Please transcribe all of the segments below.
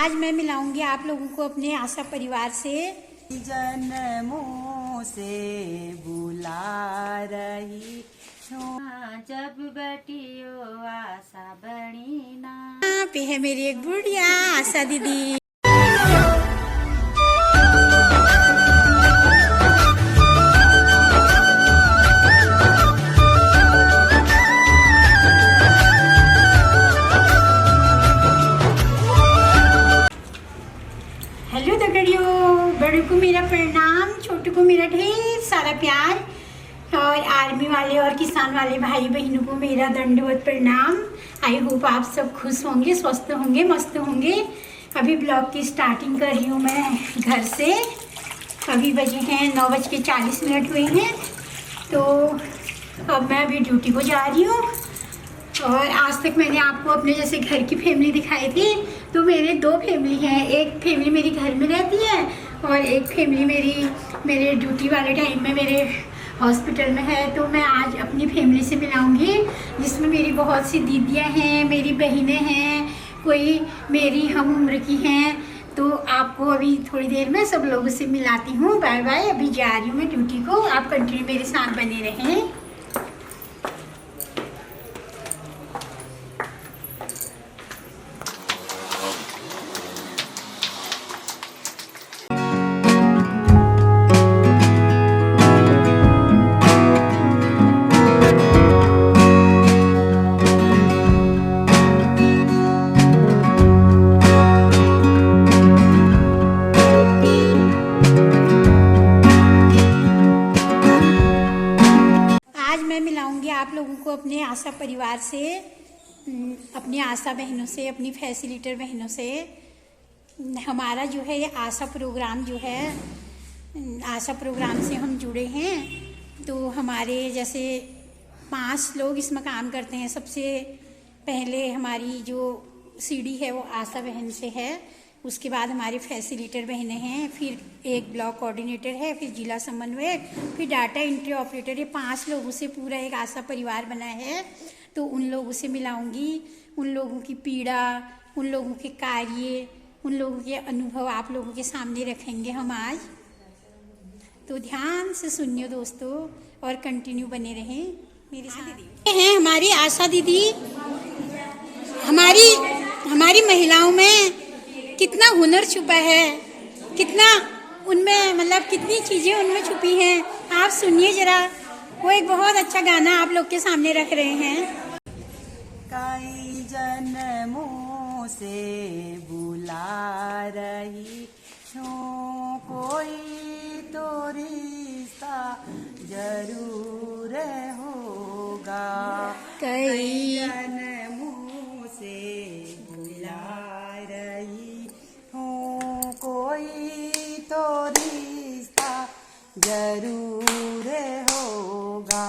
आज मैं मिलाऊंगी आप लोगों को अपने आशा परिवार से। जन्मों से बुला रही जब बेटियों आशा बड़ी ना। यहाँ पे है मेरी एक बुढ़िया आशा दीदी। हेलो दगड़ियों, बड़ों को मेरा प्रणाम, छोटों को मेरा ढेर सारा प्यार और आर्मी वाले और किसान वाले भाई बहनों को मेरा दंडवत प्रणाम। आई होप आप सब खुश होंगे, स्वस्थ होंगे, मस्त होंगे। अभी ब्लॉग की स्टार्टिंग कर रही हूँ मैं घर से। अभी बजे हैं 9:40 हुए हैं। तो अब मैं अभी ड्यूटी को जा रही हूँ। और आज तक मैंने आपको अपने जैसे घर की फैमिली दिखाई थी, तो मेरे दो फैमिली हैं। एक फैमिली मेरी घर में रहती है और एक फैमिली मेरे ड्यूटी वाले टाइम में मेरे हॉस्पिटल में है। तो मैं आज अपनी फैमिली से मिलाऊंगी, जिसमें मेरी बहुत सी दीदियां हैं, मेरी बहनें हैं, कोई मेरी हम उम्र की हैं। तो आपको अभी थोड़ी देर में सब लोगों से मिलाती हूँ। बाय बाय, अभी जा रही हूँ मैं ड्यूटी को। आप कंटिन्यू मेरे साथ बने रहें। आप लोगों को अपने आशा परिवार से, अपनी आशा बहनों से, अपनी फैसिलिटर बहनों से। हमारा जो है ये आशा प्रोग्राम जो है, आशा प्रोग्राम से हम जुड़े हैं। तो हमारे जैसे 5 लोग इसमें काम करते हैं। सबसे पहले हमारी जो सीडी है वो आशा बहन से है, उसके बाद हमारे फैसिलिटर बहनें हैं, फिर एक ब्लॉक कोऑर्डिनेटर है, फिर जिला समन्वयक, फिर डाटा एंट्री ऑपरेटर। ये 5 लोगों से पूरा एक आशा परिवार बना है। तो उन लोगों से मिलाऊंगी, उन लोगों की पीड़ा, उन लोगों के कार्य, उन लोगों के अनुभव आप लोगों के सामने रखेंगे हम आज। तो ध्यान से सुनिए दोस्तों और कंटिन्यू बने रहें मेरे साथ। हैं हमारी आशा दीदी। हमारी महिलाओं में कितना हुनर छुपा है, कितना उनमें, मतलब कितनी चीजें उनमें छुपी हैं। आप सुनिए जरा, वो एक बहुत अच्छा गाना आप लोग के सामने रख रहे हैं। कई जन्मों से बुला रही हूँ, कोई तो रिश्ता जरूर होगा। कई जन्मों से बुला रही हूँ, कोई तो रिश्ता जरूर होगा।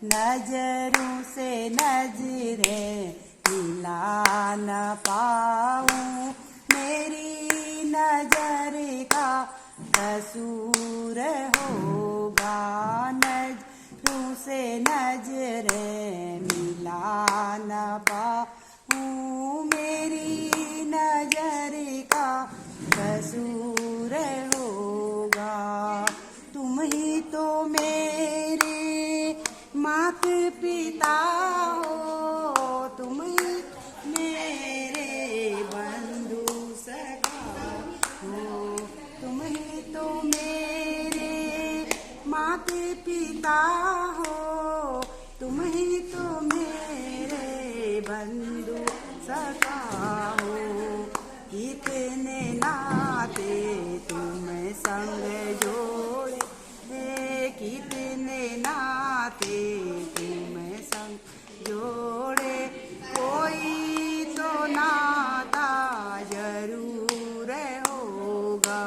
नजरों से नजरें मिला न पाऊँ, मेरी नजर का कसूर होगा। नजरों से नजरें मिला न पाऊँ, मेरी नजर का कसूर होगा। तुम ही तो मेरे माता पिता हो, तुम ही मेरे बंधु सखा हो। तुम ही तो मेरे माता पिता हो, तुम ही तो मेरे बंधु सखा हो। कितने नाते तुम संग जोड़े, कितने नाते तुम संग जोड़े। कोई तो नाता जरूर होगा।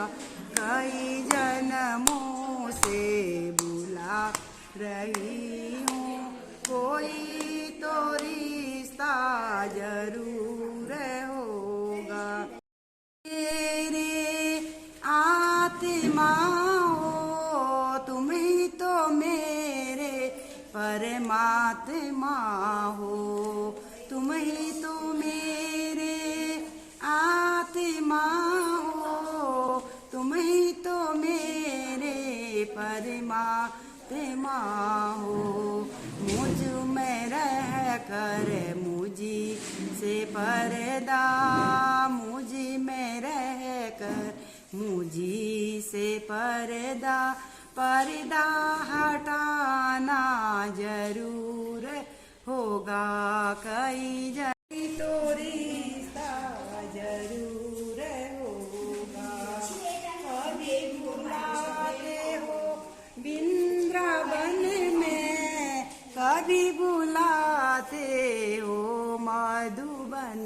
कई जन्मों से बुला रही हूँ, कोई तो रिश्ता जरूर होगा। तेरे आत्मा हो, तुम ही तो मेरे परमात्मा हो। तुम ही तो मेरे आत्मा माँ हो। मुझ में रह कर मुझी से पर्दा, मुझ में रह कर मुझी से पर्दा, पर्दा हटाना जरूर होगा, कई जनी तो रिश्ता जरूर होगा। कभी बुलाते हो वृंदावन में, कभी बुलाते हो मधुबन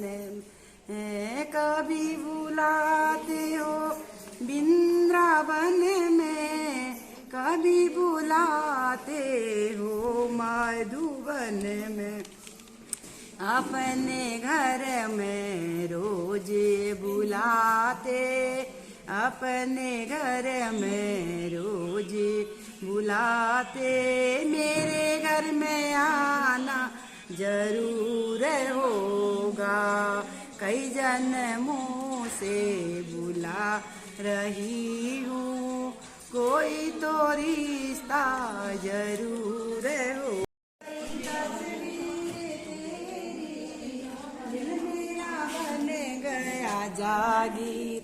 में, कभी बुलाते हो वृंदावन में, कभी बुलाते हो मधुबन में। अपने घर में रोज बुलाते, अपने घर में रोज बुलाते, मेरे घर में आना जरूर होगा, कई जन्मों से बुला रही हूँ, कोई तो रिश्ता जरूर हो। जागीर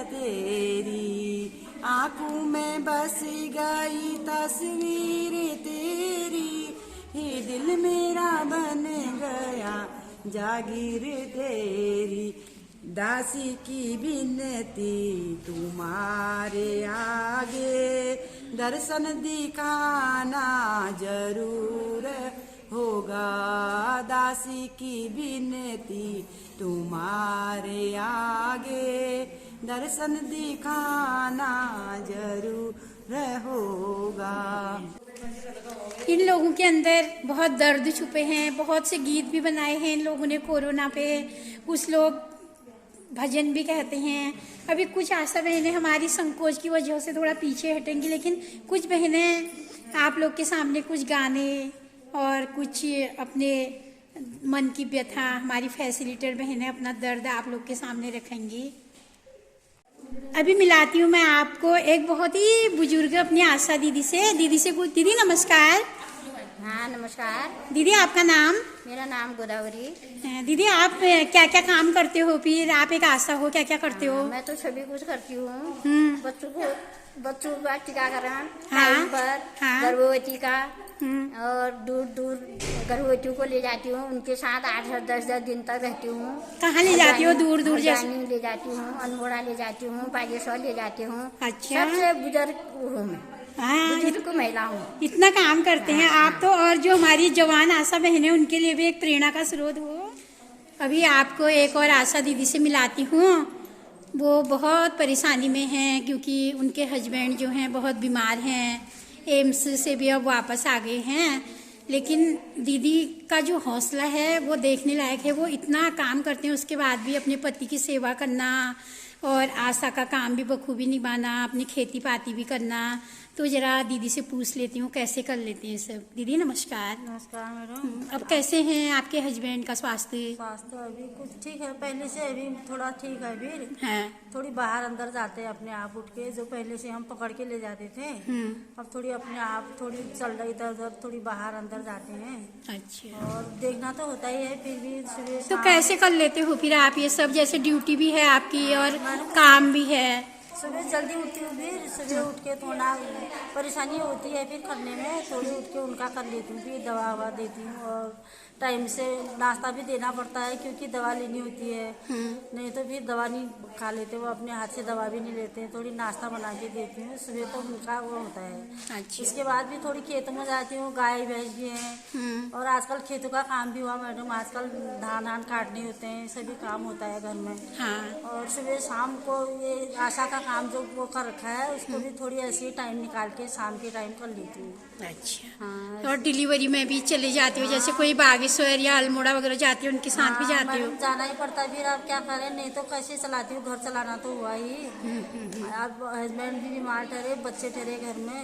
तेरी आंखों में बस गई तस्वीर तेरी, ये दिल मेरा बन गया जागीर तेरी। दासी की विनती तुम्हारे आगे, दर्शन दिखाना जरूर होगा, दासी की विनती तुम्हारे आगे, दर्शन दिखाना जरूर होगा। इन लोगों के अंदर बहुत दर्द छुपे हैं, बहुत से गीत भी बनाए हैं इन लोगों ने कोरोना पे, कुछ लोग भजन भी कहते हैं। अभी कुछ आशा बहनें हमारी संकोच की वजह से थोड़ा पीछे हटेंगी, लेकिन कुछ बहनें आप लोग के सामने कुछ गाने और कुछ अपने मन की व्यथा, हमारी फैसिलिटेटर बहनें अपना दर्द आप लोग के सामने रखेंगी। अभी मिलाती हूँ मैं आपको एक बहुत ही बुजुर्ग अपनी आशा दीदी से। दीदी नमस्कार। हाँ नमस्कार। दीदी आपका नाम? मेरा नाम गोदावरी। दीदी आप क्या क्या काम करते हो, फिर आप एक आशा हो, क्या क्या करते हो? मैं तो सभी कुछ करती हूँ, बच्चों का टीकाकरण, टाइम पर, गर्भवती का, और दूर दूर गर्भवतियों को ले जाती हूँ, उनके साथ 8-10 दिन तक रहती हूँ। कहाँ ले जाती हो? दूर दूर जैसे ले जाती हूँ, अनमोड़ा ले जाती हूँ, बागेश्वर ले जाती हूँ। अच्छा। सबसे बुजुर्ग हूँ मैं, बुजुर्ग महिला हूँ। इतना काम करते हैं आप तो, और जो हमारी जवान आशा बहनें उनके लिए भी एक प्रेरणा का स्रोत हो। अभी आपको एक और आशा दीदी से मिलाती हूँ, वो बहुत परेशानी में हैं क्योंकि उनके हस्बैंड जो हैं बहुत बीमार हैं, एम्स से भी अब वापस आ गए हैं। लेकिन दीदी का जो हौसला है वो देखने लायक है। वो इतना काम करते हैं, उसके बाद भी अपने पति की सेवा करना और आशा का काम भी बखूबी निभाना, अपनी खेती पाती भी करना। तो जरा दीदी से पूछ लेती हूँ कैसे कर लेते हैं सब। दीदी नमस्कार। नमस्कार मैडम। अब कैसे हैं आपके हस्बैंड का स्वास्थ्य? स्वास्थ्य अभी कुछ ठीक है, पहले से अभी थोड़ा ठीक है। अभी है थोड़ी बाहर अंदर जाते हैं अपने आप उठ के, जो पहले से हम पकड़ के ले जाते थे, अब थोड़ी अपने आप थोड़ी चल रही, इधर उधर थोड़ी बाहर अंदर जाते हैं। अच्छा। और देखना तो होता ही है, फिर भी सुबह तो कैसे कर लेते हो फिर आप ये सब, जैसे ड्यूटी भी है आपकी और काम भी है? सुबह जल्दी उठती हूँ, फिर सुबह उठ के थोड़ा परेशानी होती है फिर करने में, थोड़ी उठ के उनका कर लेती हूँ, फिर दवा ववा देती हूँ और टाइम से नाश्ता भी देना पड़ता है क्योंकि दवा लेनी होती है, नहीं तो फिर दवा नहीं खा लेते, वो अपने हाथ से दवा भी नहीं लेते। थोड़ी नाश्ता बना के देती हूँ सुबह, तो उनका वो होता है। अच्छा। इसके बाद भी थोड़ी खेतों में जाती हूँ, गाय भैंस भी हैं और आजकल खेतों का काम भी हुआ मैडम, आजकल धान काटने होते हैं, सभी काम होता है घर में। हाँ। और सुबह शाम को ये आशा का काम जो वो कर रखा है उसको भी थोड़ी ऐसे टाइम निकाल के शाम के टाइम कर लेती हूँ। अच्छा। हाँ। और डिलीवरी में भी चले जाती हो, जैसे कोई बागेश्वर या अल्मोड़ा वगैरह जाती हो, उनके साथ भी जाती हो? जाना ही पड़ता है, फिर अब क्या करें, नहीं तो कैसे चलाती हूँ, घर चलाना तो हुआ ही। अब हस्बैंड भी बीमार ठहरे, बच्चे ठहरे घर में,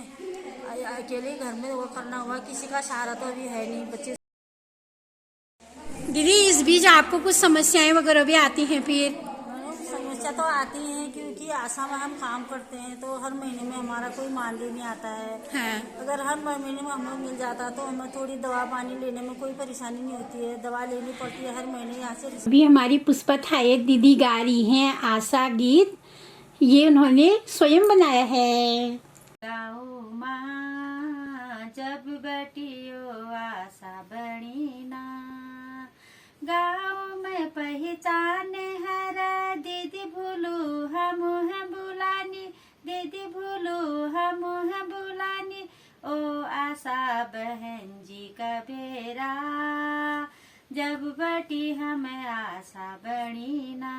अकेले घर में वो करना हुआ, किसी का सहारा तो अभी है नहीं। बच्चे दीदी इस बीच आपको कुछ समस्याएं वगैरह भी आती हैं फिर? खर्चा तो आती है, क्योंकि आशा में हम काम करते हैं तो हर महीने में हमारा कोई मानदेय नहीं आता है। हाँ। अगर हर महीने में हमें मिल जाता तो हमें थोड़ी दवा पानी लेने में कोई परेशानी नहीं होती है। दवा लेनी पड़ती है हर महीने यहाँ से। अभी हमारी पुष्पा थायत दीदी गा रही हैं आशा गीत, ये उन्होंने स्वयं बनाया है। गाओ माँ जब बटियो आशा बड़ी ना, गाँव में पहचाने हर दीदी भूलू हम है बुलानी, दीदी भूलू हम है बुलानी, ओ आशा बहन जी का बेरा, जब बटी हमें आशा बड़ी ना,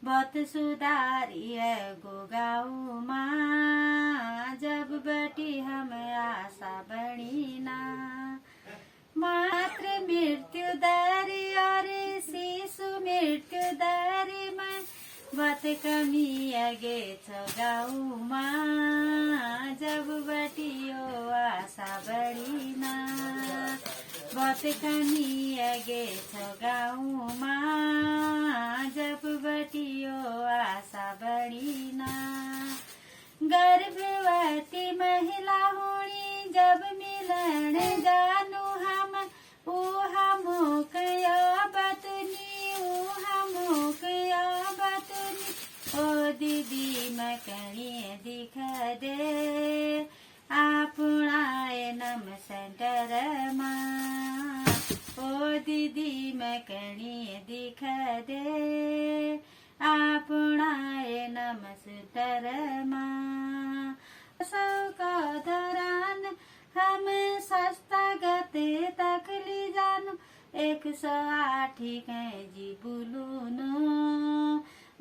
बहुत सुधारी है गो गाऊ माँ, जब बटी हमें आशा बड़ी ना, मातृ मृत्यु दर और शिशु मृत्यु दर में बहुत कमी आगे छ गाऊ माँ, जब बटियो आशा बड़ी ना, बहुत कमी आगे छ गाऊ माँ, जब बटियो आशा बड़ी ना, गर्भवती महिला होनी जब मिलन जानू हम, ऊहा मुकया बतनी, ऊहा मुकया बतनी, ओ दीदी मैं कहीं दिख दे आपणाए नम सेंटर माँ, ओ दीदी मैं कहीं दिख दे आपणाए नम सेंटर माँ, सबका दरान हम सस्ता गते तक ली जानू, 108 जी बुलूनो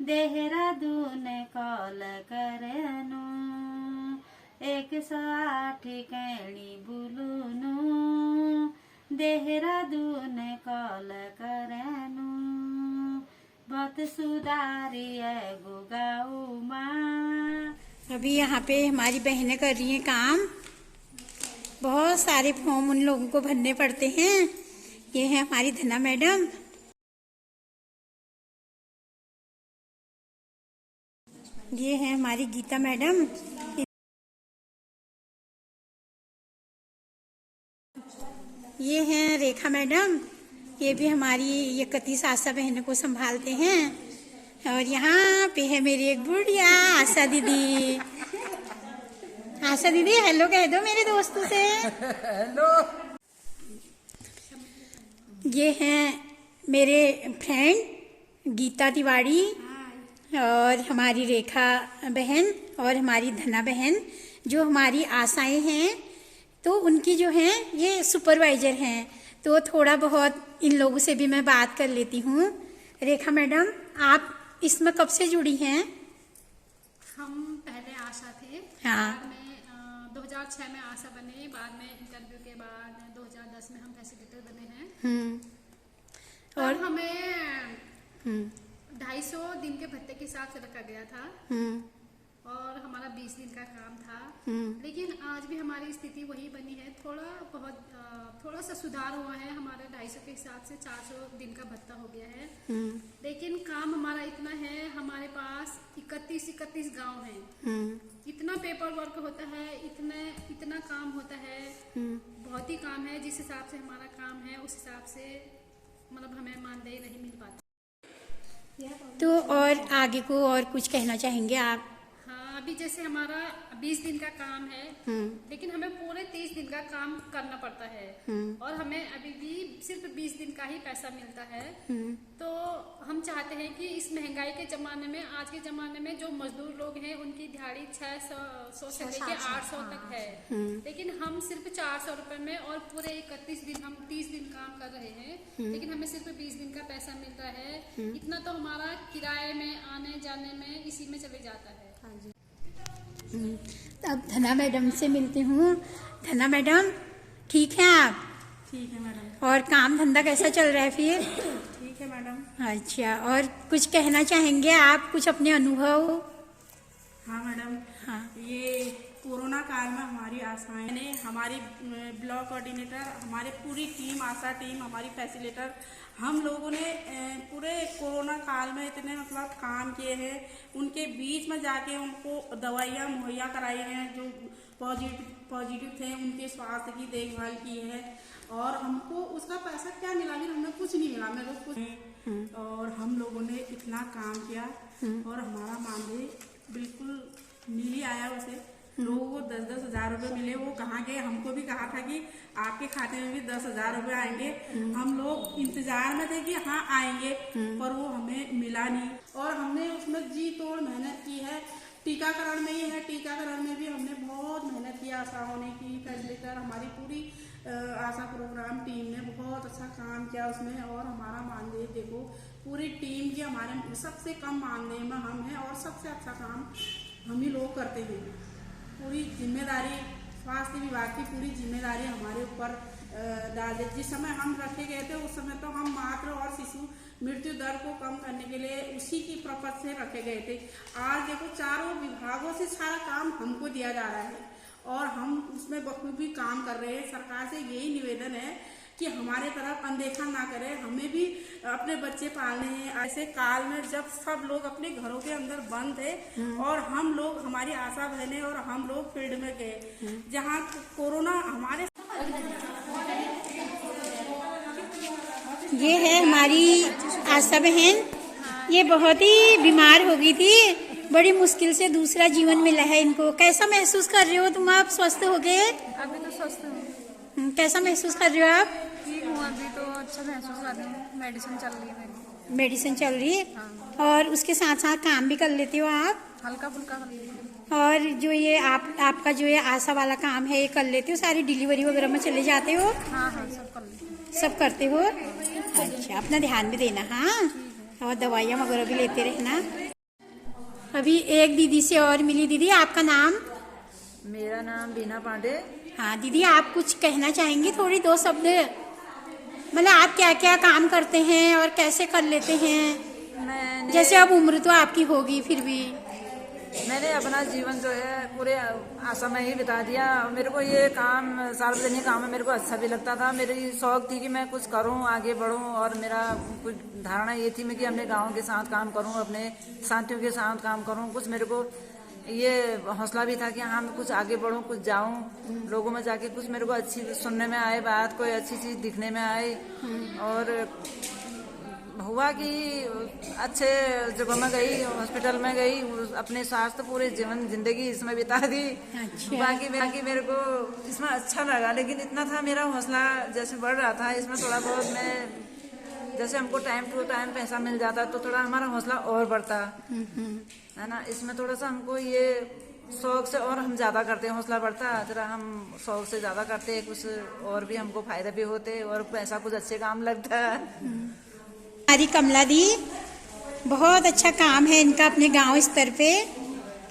देहरादून कॉल करनो, 108 कैली बुलूनो देहरादून कॉल करनो, बहुत सुधारी है गो गाऊ माँ। अभी यहाँ पे हमारी बहनें कर रही हैं काम, बहुत सारे फॉर्म उन लोगों को भरने पड़ते हैं। ये है हमारी धना मैडम, ये है हमारी गीता मैडम, ये हैं रेखा मैडम, ये भी हमारी ये 31 आशा बहनों को संभालते हैं। और यहाँ पे है मेरी एक बुढ़िया आशा दीदी। आशा दीदी हेलो कह दो मेरे दोस्तों से। हेलो। ये हैं मेरे फ्रेंड गीता तिवारी और हमारी रेखा बहन और हमारी धना बहन, जो हमारी आशाएं हैं, तो उनकी जो हैं ये सुपरवाइजर हैं, तो थोड़ा बहुत इन लोगों से भी मैं बात कर लेती हूँ। रेखा मैडम, आप इसमें कब से जुड़ी हैं? हम पहले आशा थे, हाँ। बाद में 2006 में आशा बने, बाद में इंटरव्यू के बाद 2010 में हम फैसिलिटेटर बने हैं। और हमें 250 दिन के भत्ते के हिसाब से रखा गया था और हमारा 20 दिन का काम था। लेकिन आज भी हमारी स्थिति वही बनी है, थोड़ा सा सुधार हुआ है। हमारे 250 के हिसाब से 400 दिन का भत्ता हो गया है। लेकिन काम हमारा इतना है, हमारे पास 31 गांव हैं। इतना पेपर वर्क होता है, इतना काम होता है, बहुत ही काम है। जिस हिसाब से हमारा काम है उस हिसाब से मतलब हमें मानदेय नहीं मिल पाता। तो और आगे को और कुछ कहना चाहेंगे आप? हाँ, अभी जैसे हमारा 20 दिन का काम है, लेकिन हमें पूरे 30 दिन का काम करना पड़ता है और हमें अभी भी सिर्फ 20 दिन का ही पैसा मिलता है। तो हम चाहते हैं कि इस महंगाई के जमाने में, आज के जमाने में जो मजदूर लोग हैं उनकी दिहाड़ी 600 से लेके 800 तक है, लेकिन हम सिर्फ 400 रुपए में और पूरे 31 दिन हम 30 दिन काम कर रहे हैं, लेकिन हमें सिर्फ 20 दिन का पैसा मिल रहा है। इतना तो हमारा किराए में, आने जाने में, इसी में चले जाता है। अब धना मैडम से मिलती हूँ। धना मैडम, ठीक है आप? ठीक है मैडम। और काम धंधा कैसा चल रहा है फिर? ठीक है मैडम। अच्छा, और कुछ कहना चाहेंगे आप, कुछ अपने अनुभव? हाँ मैडम। हाँ। ये कोरोना काल में हमारी आशाएं ने, हमारी ब्लॉक कोऑर्डिनेटर, हमारी पूरी टीम, आशा टीम, हमारी फैसिलिटेटर, हम लोगों ने पूरे कोरोना काल में इतने मतलब काम किए हैं, उनके बीच में जाके उनको दवाइयाँ मुहैया कराई हैं, जो पॉजिटिव थे उनके स्वास्थ्य की देखभाल की है। और हमको उसका पैसा क्या मिला, भी हमें कुछ नहीं मिला, मेरे को कुछ। और हम लोगों ने इतना काम किया और हमारा मानदेय बिल्कुल मिल ही आया। वैसे लोगों को 10-10 हज़ार रुपये मिले, वो कहाँ गए? हमको भी कहा था कि आपके खाते में भी 10 हज़ार रुपये आएंगे। हम लोग इंतजार में थे कि हाँ आएंगे, पर वो हमें मिला नहीं। और हमने उसमें जी तोड़ मेहनत की है। टीकाकरण में ही है, टीकाकरण में भी हमने बहुत मेहनत की। आशा होने की फैसिलिटर हमारी पूरी आशा प्रोग्राम टीम ने बहुत अच्छा काम किया उसमें। और हमारा मानदेय देखो, पूरी टीम की हमारे सबसे कम मानदेय में हम हैं और सबसे अच्छा काम हम ही लोग करते हैं। पूरी जिम्मेदारी स्वास्थ्य विभाग की पूरी जिम्मेदारी हमारे ऊपर डाल दी। जिस समय हम रखे गए थे उस समय तो हम मातृ और शिशु मृत्यु दर को कम करने के लिए उसी की पर्पज से रखे गए थे। आज देखो चारों विभागों से सारा काम हमको दिया जा रहा है और हम उसमें बखूबी काम कर रहे हैं। सरकार से यही निवेदन है कि हमारे तरफ अनदेखा ना करें, हमें भी अपने बच्चे पालने हैं। ऐसे काल में जब सब लोग अपने घरों के अंदर बंद थे और हम लोग, हमारी आशा बहनें और हम लोग फील्ड में गए, जहाँ कोरोना हमारे। ये है हमारी आशा बहन, ये बहुत ही बीमार हो गई थी, बड़ी मुश्किल से दूसरा जीवन मिला है इनको। कैसा महसूस कर रहे हो तुम? आप स्वस्थ हो गए? अभी तो स्वस्थ हूँ। कैसा महसूस कर रहे हो आप? ठीक हूँ, अभी तो अच्छा महसूस कर रही हूँ। मेडिसिन चल रही है मेरी। मेडिसिन चल रही है? हाँ। और उसके साथ साथ काम भी कर लेते हो आप? हल्का फुल्का कर लेती हूँ। और जो ये आपका जो ये आशा वाला काम है, ये कर लेते हो? सारी डिलीवरी वगैरह में चले जाते हो? हाँ हाँ, सब कर लेती हूँ। सब करते हो? अच्छा, अपना ध्यान भी देना। हाँ, और दवाइयाँ वगैरह भी लेते रहना। अभी एक दीदी से और मिली। दीदी, आपका नाम? मेरा नाम बीना पांडे। हाँ दीदी, आप कुछ कहना चाहेंगी? थोड़ी 2 शब्द, मतलब आप क्या क्या काम करते हैं और कैसे कर लेते हैं? जैसे अब उम्र तो आपकी होगी, फिर भी मैंने अपना जीवन जो है पूरे आशा में ही बिता दिया। मेरे को ये काम, सार्वजनिक काम है, मेरे को अच्छा भी लगता था। मेरी शौक थी कि मैं कुछ करूं, आगे बढ़ूं। और मेरा कुछ धारणा ये थी मैं कि अपने गाँव के साथ काम करूं, अपने साथियों के साथ काम करूं। कुछ मेरे को ये हौसला भी था कि हाँ मैं कुछ आगे बढ़ूं, कुछ जाऊं लोगों में जाके, कुछ मेरे को अच्छी सुनने में आए बात, कोई अच्छी चीज दिखने में आए। और हुआ कि अच्छे जगह में गई, हॉस्पिटल में गई, अपने स्वास्थ्य पूरे जीवन जिंदगी इसमें बिता दी। अच्छा। बाकी मेरे को इसमें अच्छा लगा, लेकिन इतना था मेरा हौसला जैसे बढ़ रहा था इसमें थोड़ा बहुत, मैं जैसे हमको टाइम टू टाइम पैसा मिल जाता तो थोड़ा हमारा हौसला और बढ़ता है ना। इसमें थोड़ा सा हमको ये शौक से और हम ज्यादा करते हैं, हौसला बढ़ता जरा, हम शौक से ज्यादा करते हैं, कुछ और भी हमको फायदा भी होते और पैसा कुछ अच्छे काम लगता है। हमारी कमला दी, बहुत अच्छा काम है इनका अपने गांव स्तर पे।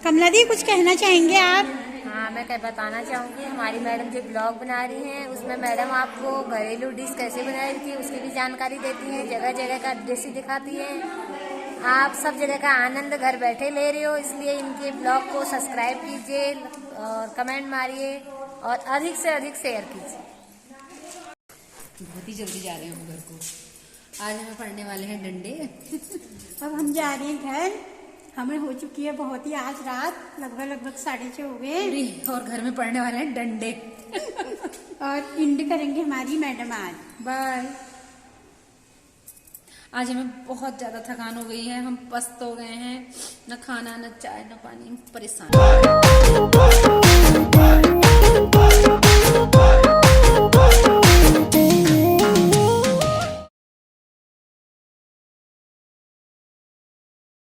कमला दी, कुछ कहना चाहेंगे आप? हाँ, मैं क्या बताना चाहूँगी, हमारी मैडम जो ब्लॉग बना रही हैं उसमें मैडम आपको घरेलू डिश कैसे बनाई थी उसकी भी जानकारी देती हैं, जगह जगह का डिश दिखाती है। आप सब जगह का आनंद घर बैठे ले रहे हो, इसलिए इनके ब्लॉग को सब्सक्राइब कीजिए और कमेंट मारिए और अधिक से अधिक शेयर कीजिए। बहुत ही जल्दी जा रहे हैं हम घर को। आज हमें पढ़ने वाले हैं डंडे। अब हम जा रहे हैं घर। हमें हो चुकी है बहुत ही, आज रात लगभग 6:30 हो गए और घर में पढ़ने वाले हैं डंडे। और इंड करेंगे हमारी मैडम आज। बाय। आज हमें बहुत ज्यादा थकान हो गई है, हम पस्त हो गए हैं, न खाना न चाय न पानी, परेशान।